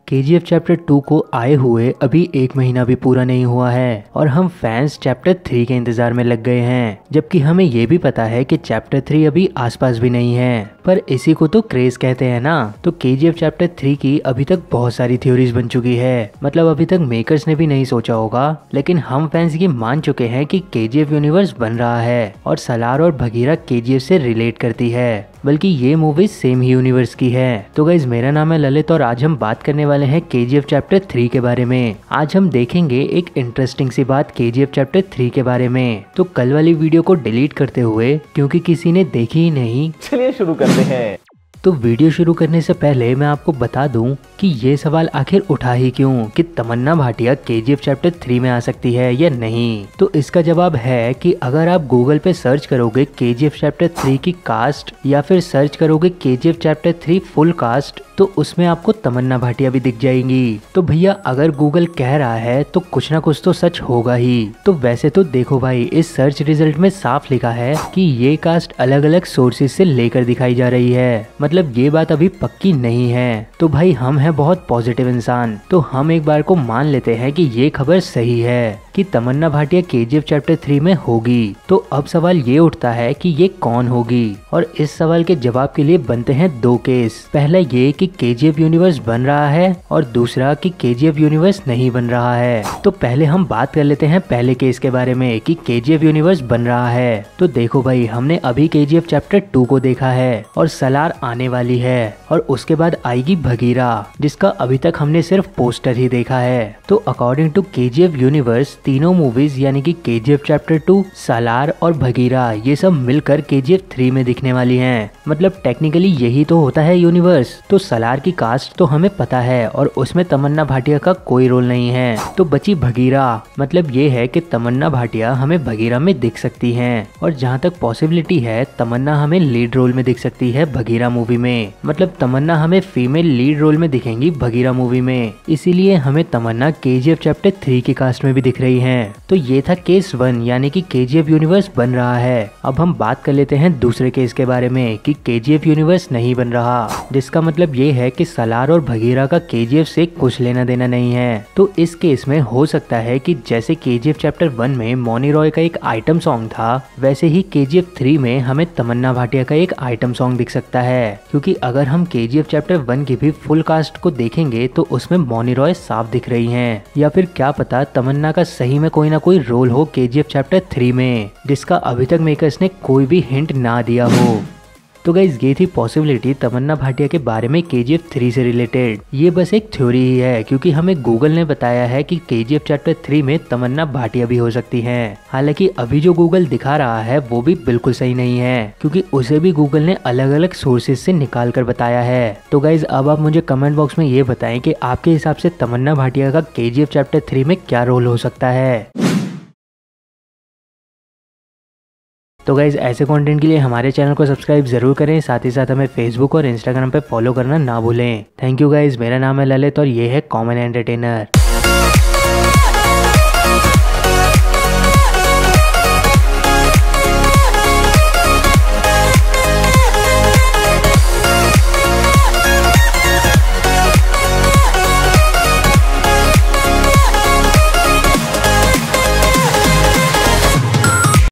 KGF chapter 2 को आए हुए अभी 1 महीना भी पूरा नहीं हुआ है और हम फैंस चैप्टर 3 के इंतजार में लग गए हैं, जबकि हमें ये भी पता है कि चैप्टर 3 अभी आसपास भी नहीं है। पर इसी को तो क्रेज कहते हैं ना। तो KGF चैप्टर 3 की अभी तक बहुत सारी थ्योरीज बन चुकी है, मतलब अभी तक मेकर्स ने भी नहीं सोचा होगा, लेकिन हम फैंस ये मान चुके हैं कि KGF यूनिवर्स बन रहा है और सलार और भगीरा KGF से रिलेट करती है, बल्कि ये मूवी सेम ही यूनिवर्स की है। तो गाइज मेरा नाम है ललित और आज हम बात करने वाले हैं KGF चैप्टर 3 के बारे में। आज हम देखेंगे एक इंटरेस्टिंग सी बात KGF चैप्टर 3 के बारे में। तो कल वाली वीडियो को डिलीट करते हुए, क्योंकि किसी ने देखी ही नहीं, चलिए शुरू करते हैं। तो वीडियो शुरू करने से पहले मैं आपको बता दूं कि ये सवाल आखिर उठा ही क्यों कि तमन्ना भाटिया KGF चैप्टर 3 में आ सकती है या नहीं। तो इसका जवाब है कि अगर आप गूगल पे सर्च करोगे KGF चैप्टर 3 की कास्ट या फिर सर्च करोगे KGF चैप्टर 3 फुल कास्ट, तो उसमें आपको तमन्ना भाटिया भी दिख जाएंगी। तो भैया अगर गूगल कह रहा है तो कुछ ना कुछ तो सच होगा ही। तो वैसे तो देखो भाई, इस सर्च रिजल्ट में साफ लिखा है कि ये कास्ट अलग अलग सोर्सेज से लेकर दिखाई जा रही है, मतलब ये बात अभी पक्की नहीं है। तो भाई हम हैं बहुत पॉजिटिव इंसान, तो हम एक बार को मान लेते हैं कि ये खबर सही है कि तमन्ना भाटिया KGF चैप्टर 3 में होगी। तो अब सवाल ये उठता है कि ये कौन होगी, और इस सवाल के जवाब के लिए बनते हैं दो केस। पहला ये कि KGF यूनिवर्स बन रहा है और दूसरा कि KGF यूनिवर्स नहीं बन रहा है। तो पहले हम बात कर लेते हैं पहले केस के बारे में कि KGF यूनिवर्स बन रहा है। तो देखो भाई, हमने अभी KGF चैप्टर 2 को देखा है और सलार आने वाली है और उसके बाद आएगी भगीरा, जिसका अभी तक हमने सिर्फ पोस्टर ही देखा है। तो अकॉर्डिंग टू KGF यूनिवर्स तीनों मूवीज यानी कि KGF चैप्टर 2, सलार और भगीरा ये सब मिलकर KGF 3 में दिखने वाली हैं। मतलब टेक्निकली यही तो होता है यूनिवर्स। तो सलार की कास्ट तो हमें पता है और उसमें तमन्ना भाटिया का कोई रोल नहीं है। तो बची भगीरा, मतलब ये है कि तमन्ना भाटिया हमें भगीरा में दिख सकती हैं और जहाँ तक पॉसिबिलिटी है तमन्ना हमें लीड रोल में दिख सकती है भगीरा मूवी में। मतलब तमन्ना हमें फीमेल लीड रोल में दिखेंगी भगीरा मूवी में, इसीलिए हमें तमन्ना KGF चैप्टर 3 की कास्ट में भी दिख रही हैं। तो ये था केस 1 यानी कि KGF यूनिवर्स बन रहा है। अब हम बात कर लेते हैं दूसरे केस के बारे में कि KGF यूनिवर्स नहीं बन रहा, जिसका मतलब ये है कि सलार और भगीरा का KGF से कुछ लेना देना नहीं है। तो इस केस में हो सकता है कि जैसे KGF चैप्टर 1 में मौनी रॉय का एक आइटम सॉन्ग था, वैसे ही KGF 3 में हमें तमन्ना भाटिया का एक आइटम सॉन्ग दिख सकता है। क्योंकि अगर हम KGF चैप्टर 1 की भी फुल कास्ट को देखेंगे तो उसमें मौनी रॉय साफ दिख रही हैं, या फिर क्या पता तमन्ना का सही में कोई ना कोई रोल हो KGF चैप्टर 3 में, जिसका अभी तक मेकर्स ने कोई भी हिंट ना दिया हो। तो गाइज ये थी पॉसिबिलिटी तमन्ना भाटिया के बारे में KGF 3 से रिलेटेड। ये बस एक थ्योरी ही है, क्योंकि हमें गूगल ने बताया है कि KGF चैप्टर 3 में तमन्ना भाटिया भी हो सकती हैं। हालांकि अभी जो गूगल दिखा रहा है वो भी बिल्कुल सही नहीं है, क्योंकि उसे भी गूगल ने अलग अलग सोर्सेज से निकाल कर बताया है। तो गाइज अब आप मुझे कमेंट बॉक्स में ये बताएं कि आपके हिसाब से तमन्ना भाटिया का KGF चैप्टर 3 में क्या रोल हो सकता है। तो गाइज ऐसे कंटेंट के लिए हमारे चैनल को सब्सक्राइब जरूर करें, साथ ही साथ हमें फेसबुक और इंस्टाग्राम पे फॉलो करना ना भूलें। थैंक यू गाइज, मेरा नाम है ललित और ये है कॉमन एंटरटेनर।